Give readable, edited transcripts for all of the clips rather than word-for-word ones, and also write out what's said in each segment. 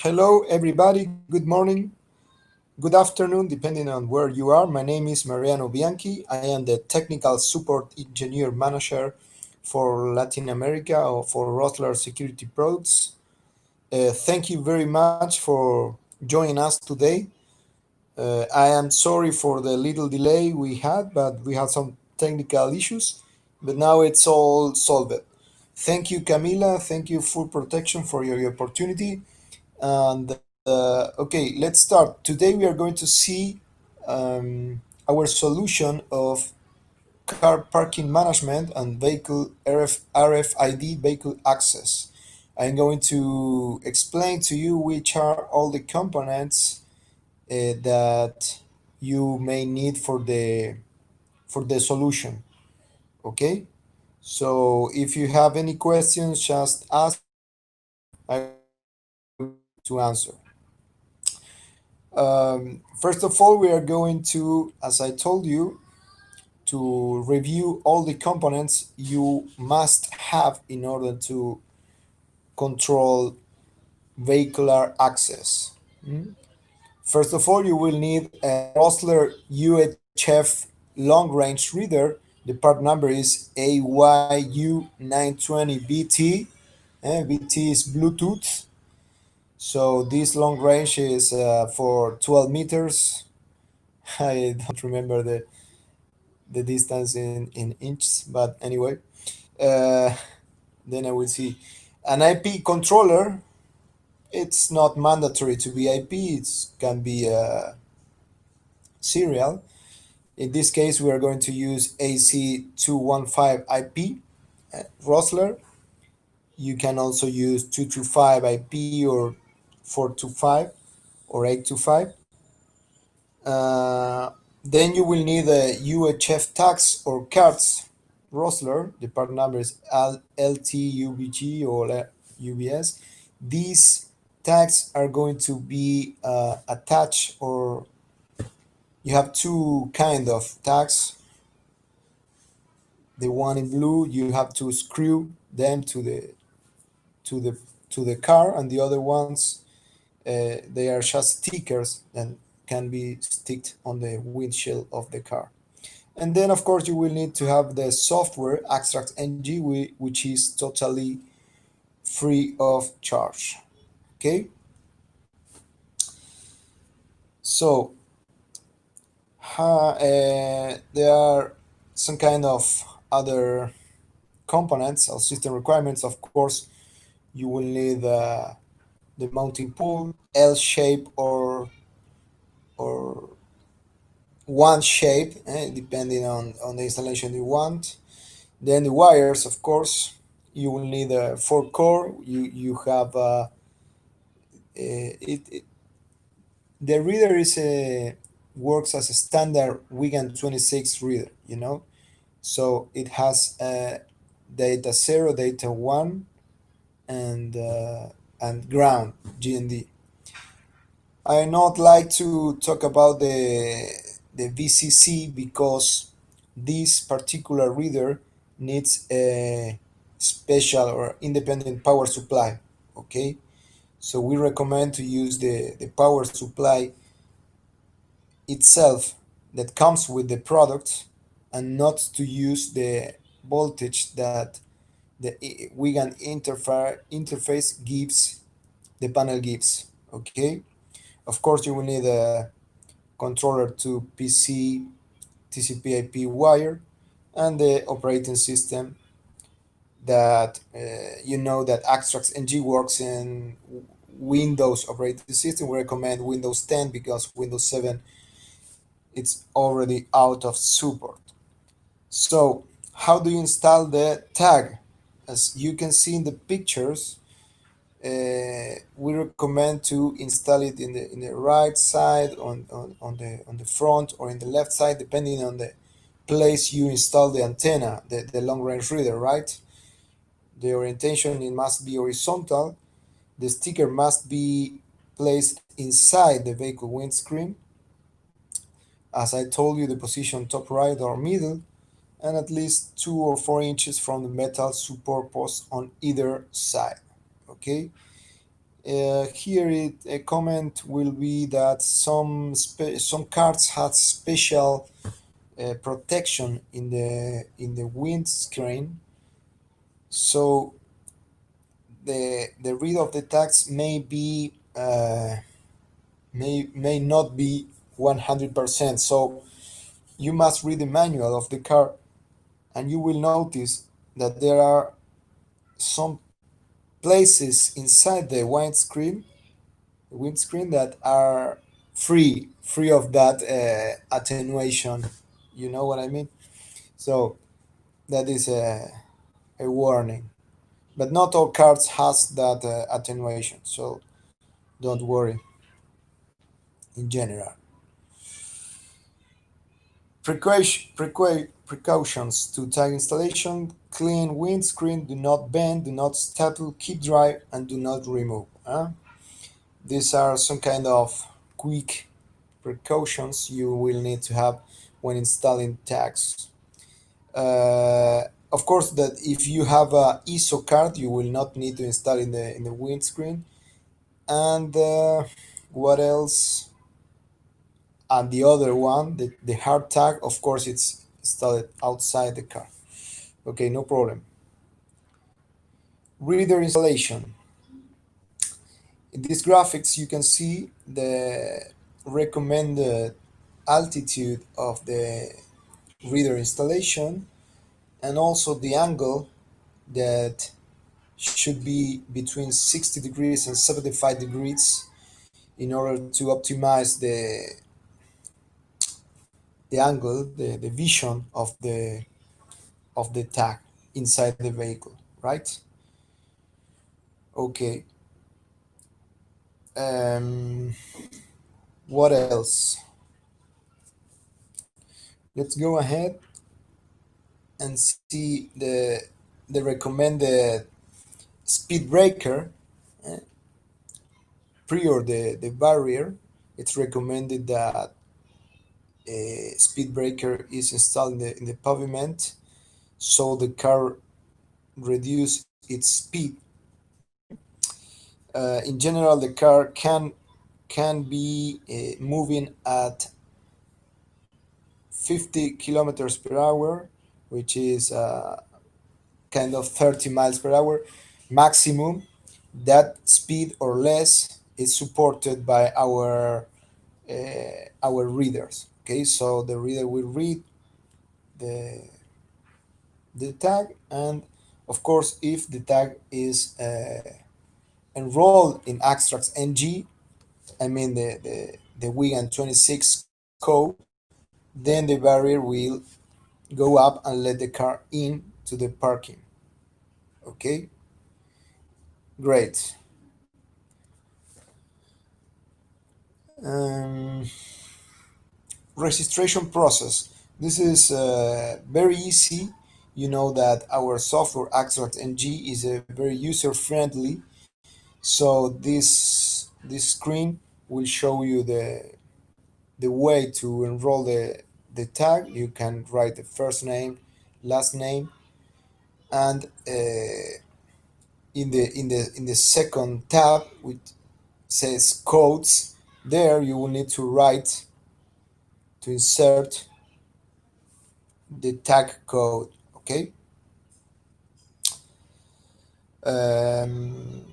Hello, everybody. Good morning, good afternoon, depending on where you are. My name is Mariano Bianchi. I am the Technical Support Engineer Manager for Latin America or for Rosslare Security Products. Thank you very much for joining us today. I am sorry for the little delay we had, but we had some technical issues, but now it's all solved. Thank you, Camila. Thank you, Full Protection, for your opportunity. And okay, let's start. Today we are going to see our solution of car parking management and vehicle RFID vehicle access. I'm going to explain to you which are all the components that you may need for the solution. Okay, so if you have any questions, just ask me. I will try to answer. First of all, we are going to, as I told you, to review all the components you must have in order to control vehicular access. Mm. First of all, you will need a Rosslare UHF long range reader. The part number is AYU920BT. BT is Bluetooth. So this long range is for 12 meters. I don't remember the distance in inches, but anyway, uh, then I will see. An IP controller, it's not mandatory to be IP, it can be serial. In this case, we are going to use AC215 IP, Rosslare. You can also use 225 IP or 425 or 825. Uh, then you will need a UHF tags or cards. Rosslare, the part number is LTUBG or UBS. These tags are going to be attached, or you have two kind of tags. The one in blue, you have to screw them to the to the car, and the other ones they are just stickers that can be sticked on the windshield of the car. And then, of course, you will need to have the software AxTraxNG, which is totally free of charge. Okay, so there are some kind of other components or system requirements. Of course, you will need the mounting pole, L shape or one shape, depending on the installation you want. Then the wires, of course, you will need a 4 core. You have it. The reader is works as a standard WIGAN 26 reader. So it has data 0, data 1, and ground GND. I not like to talk about the VCC because this particular reader needs a special or independent power supply. Okay, so we recommend to use the power supply itself that comes with the product, and not to use the voltage that the WIGAN interface gives, the panel gives. Okay, of course you will need a controller to PC TCP/IP wire, and the operating system that you know that AxTraxNG works in Windows operating system. We recommend Windows 10 because Windows 7 it's already out of support. So how do you install the tag? As you can see in the pictures, we recommend to install it in the right side, on the front, or in the left side, depending on the place you install the antenna, the long range reader, right? The orientation, it must be horizontal. The sticker must be placed inside the vehicle windscreen. As I told you, the position top right or middle, and at least 2 or 4 inches from the metal support post on either side. Okay, A comment will be that some cars have special protection in the windscreen, so the read of the tags may not be 100%. So you must read the manual of the car, and you will notice that there are some places inside the windscreen that are free of that attenuation. You know what I mean? So that is a warning. But not all cars has that attenuation, so don't worry. In general, precautions to tag installation: clean windscreen, do not bend, do not staple, keep dry, and do not remove. These are some kind of quick precautions you will need to have when installing tags. Of course, that if you have a ISO card, you will not need to install in the windscreen. And what else? And the other one, the hard tag, of course, it's installed outside the car. Okay, no problem. Reader installation. In these graphics, you can see the recommended altitude of the reader installation, and also the angle that should be between 60 degrees and 75 degrees in order to optimize the angle, the vision of the tag inside the vehicle, right? Okay. Um, what else? Let's go ahead and see the recommended speed breaker prior the barrier. It's recommended that a speed breaker is installed in the pavement so the car reduce its speed. In general, the car can be moving at 50 kilometers per hour, which is kind of 30 miles per hour maximum. That speed or less is supported by our readers. Okay, so the reader will read the the tag, and of course, if the tag is enrolled in AxTraxNG, I mean the WIGAN 26 code, then the barrier will go up and let the car in to the parking. Okay, great. Um, Registration process. This is very easy. You know that our software AxTraxNG is a very user friendly. So this screen will show you the way to enroll the tag. You can write the first name, last name, and in the second tab, which says codes, there you will need to write to insert the tag code. Okay. Um,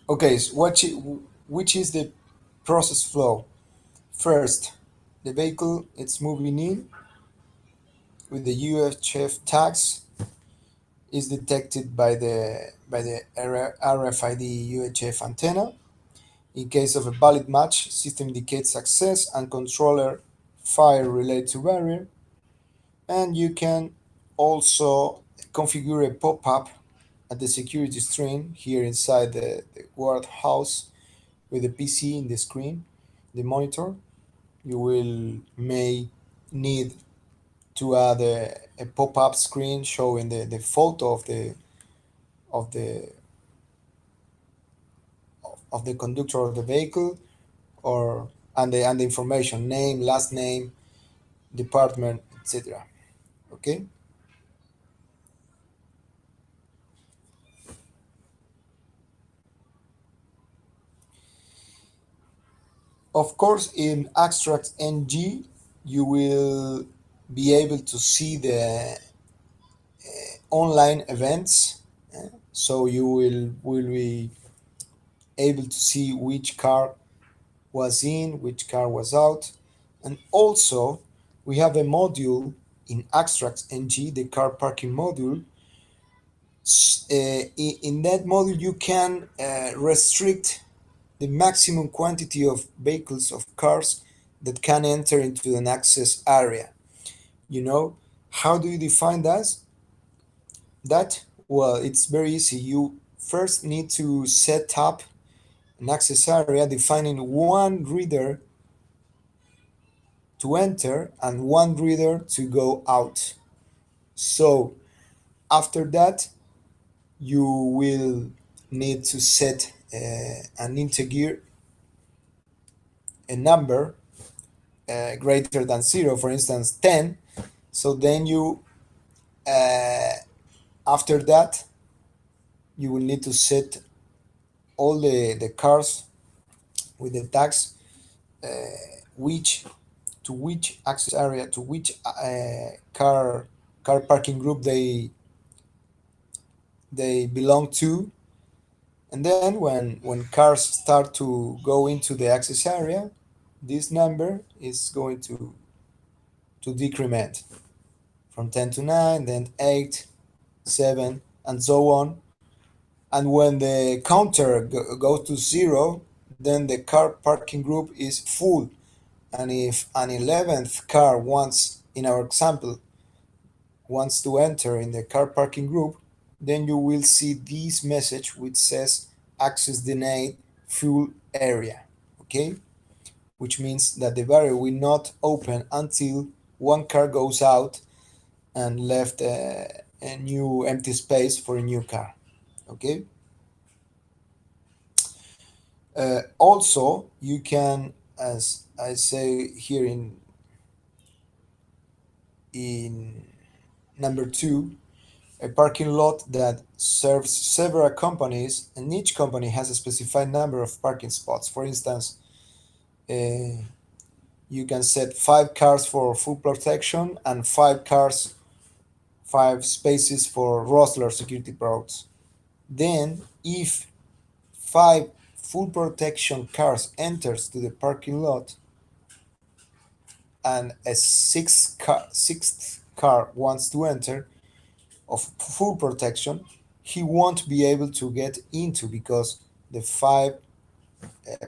okay. So which is the process flow? First, the vehicle it's moving in with the UHF tags is detected by the RFID UHF antenna. In case of a valid match, system indicates success and controller fire relay to barrier. And you can also configure a pop-up at the security screen here inside the guard house with the PC in the screen, the monitor. You will may need to add a pop-up screen showing the photo of the of the conductor of the vehicle, or and the information: name, last name, department, etc. Okay. Of course, in AxTraxNG, you will be able to see the online events. So you will be able to see which car was in, which car was out. And also, we have a module in AxTraxNG, the car parking module. In that module, you can restrict the maximum quantity of vehicles, of cars that can enter into an access area. You know, how do you define that? Well, it's very easy. You first need to set up an access area defining one reader to enter and one reader to go out. So after that, you will need to set an integer, a number greater than zero, for instance 10. So then you uh, after that you will need to set all the cars with the tags, which to which access area, to which car parking group they belong to. And then when cars start to go into the access area, this number is going to decrement from 10 to 9, then 8, 7, and so on. And when the counter goes to 0, then the car parking group is full. And if an 11th car wants, in our example, wants to enter in the car parking group, then you will see this message which says access denied, full area. Okay, which means that the barrier will not open until one car goes out and left a new empty space for a new car. Okay. Also, you can, as I say here in number 2, a parking lot that serves several companies, and each company has a specified number of parking spots. For instance, uh, you can set 5 cars for full protection and 5 cars, 5 spaces for Rosslare security products. Then, if 5 full protection cars enters to the parking lot and a sixth car wants to enter of full protection, he won't be able to get into because the 5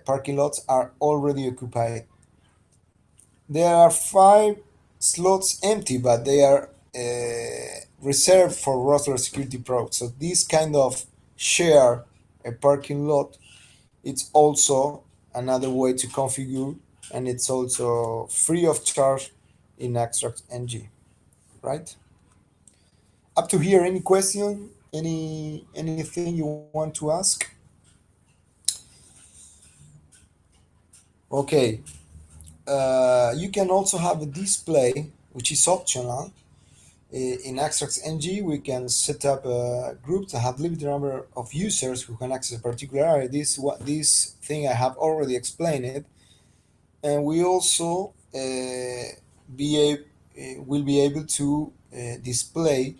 parking lots are already occupied. There are 5 slots empty, but they are reserved for Rosslare security products. So this kind of share a parking lot, it's also another way to configure, and it's also free of charge in AxTraxNG, right? Up to here, any question? Anything you want to ask? Okay. You can also have a display, which is optional. In AxTraxNG, we can set up a group to have limited number of users who can access a particular area. This thing I have already explained it, and we also will be able to display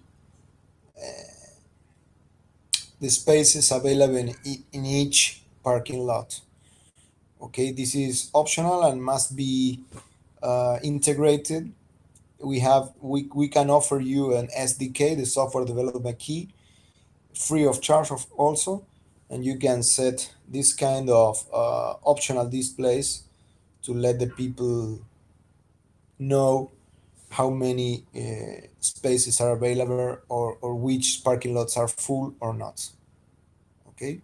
the spaces available in each parking lot. Okay, this is optional and must be integrated. We can offer you an SDK, the software development key, free of charge of also, and you can set this kind of optional displays to let the people know how many spaces are available, or which parking lots are full or not. Okay.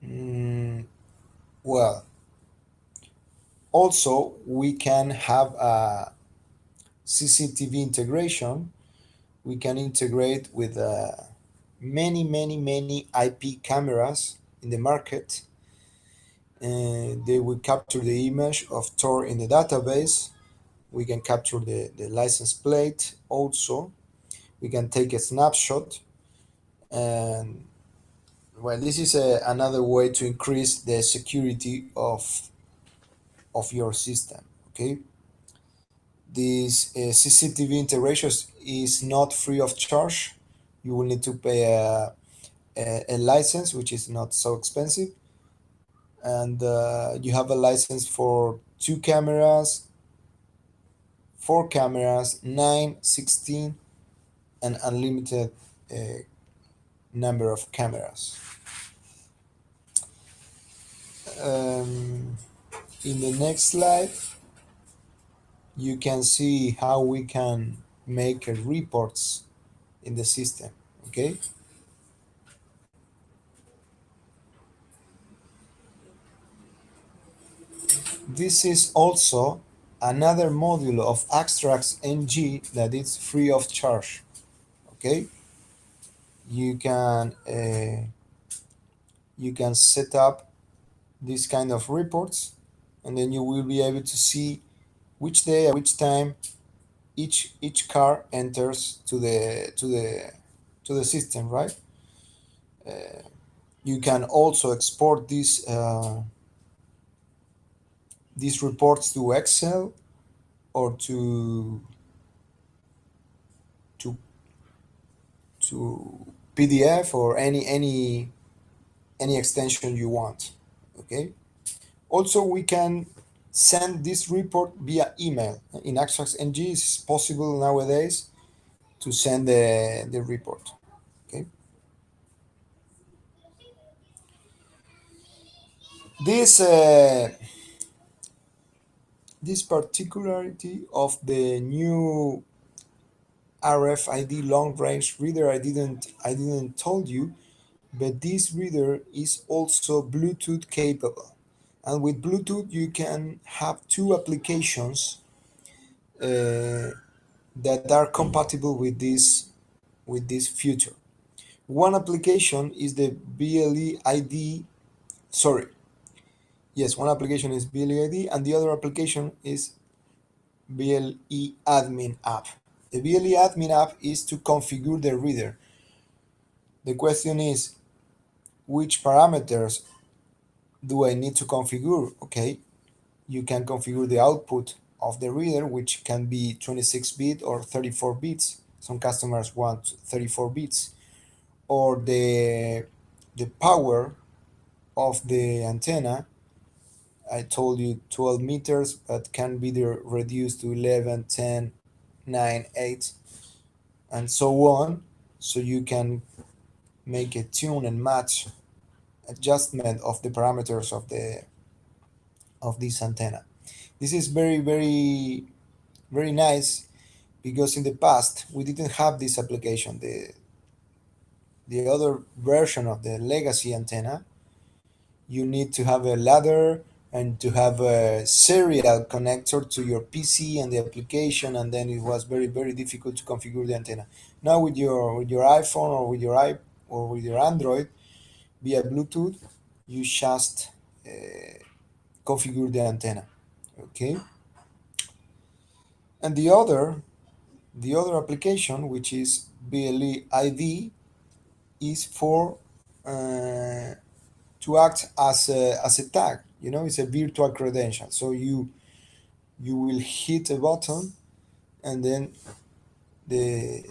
Mm, well, also we can have a CCTV integration. We can integrate with many IP cameras in the market, and they will capture the image of Tor in the database. We can capture the license plate also. We can take a snapshot, And well, this is another way to increase the security of your system. Okay, this CCTV integration is not free of charge. You will need to pay a license, which is not so expensive, and you have a license for 2 cameras, 4 cameras, 9, 16, and unlimited uh, number of cameras. Um, in the next slide, you can see how we can make reports in the system. Okay, this is also another module of AxTraxNG that is free of charge. Okay, you can uh, you can set up this kind of reports, and then you will be able to see which day at which time each car enters to the system, right? You can also export these reports to Excel or to to PDF or any extension you want. Okay. Also, we can send this report via email. In AxTraxNG, it's possible nowadays to send the report. Okay. This this particularity of the new RFID long range reader, I didn't told you, but this reader is also Bluetooth capable. And with Bluetooth, you can have two applications uh, that are compatible with this feature. One application is the BLE ID. Sorry, yes, one application is BLE ID, and the other application is BLE Admin app. The BLE Admin app is to configure the reader. The question is, which parameters do I need to configure? Okay, you can configure the output of the reader, which can be 26 bit or 34 bits. Some customers want 34 bits, or the power of the antenna. I told you 12 meters, but can be reduced to 11, 10, 9, 8, and so on. So you can make a tune and match adjustment of the parameters of this antenna. This is very nice because in the past we didn't have this application. The other version of the legacy antenna, you need to have a ladder and to have a serial connector to your PC and the application, and then it was very difficult to configure the antenna. Now with your iPhone or with your or with your Android via Bluetooth, you just configure the antenna. Okay, and the other application, which is BLE ID, is for uh, to act as a tag. You know, it's a virtual credential. So you will hit a button, and then the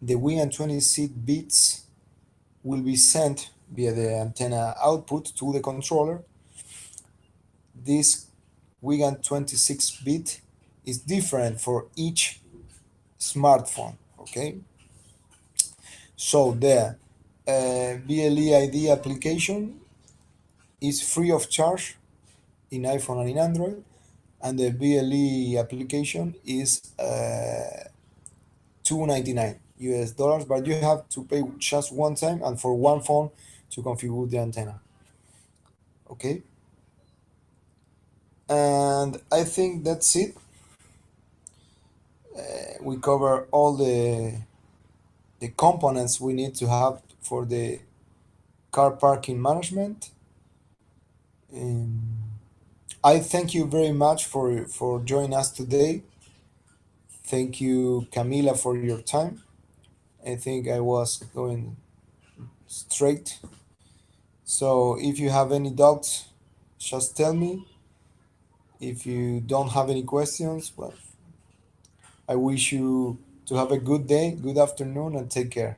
the WIN26 bits will be sent via the antenna output to the controller. This WIN26 bit is different for each smartphone. Okay, so the BLE ID application is free of charge in iPhone and in Android, and the BLE application is 299 US dollars, but you have to pay just one time and for one phone to configure the antenna. Okay, and I think that's it. We cover all the components we need to have for the car parking management. Um, I thank you very much for joining us today. Thank you, Camila, for your time. I think I was going straight. So if you have any doubts, just tell me. If you don't have any questions, well, I wish you to have a good day, good afternoon, and take care.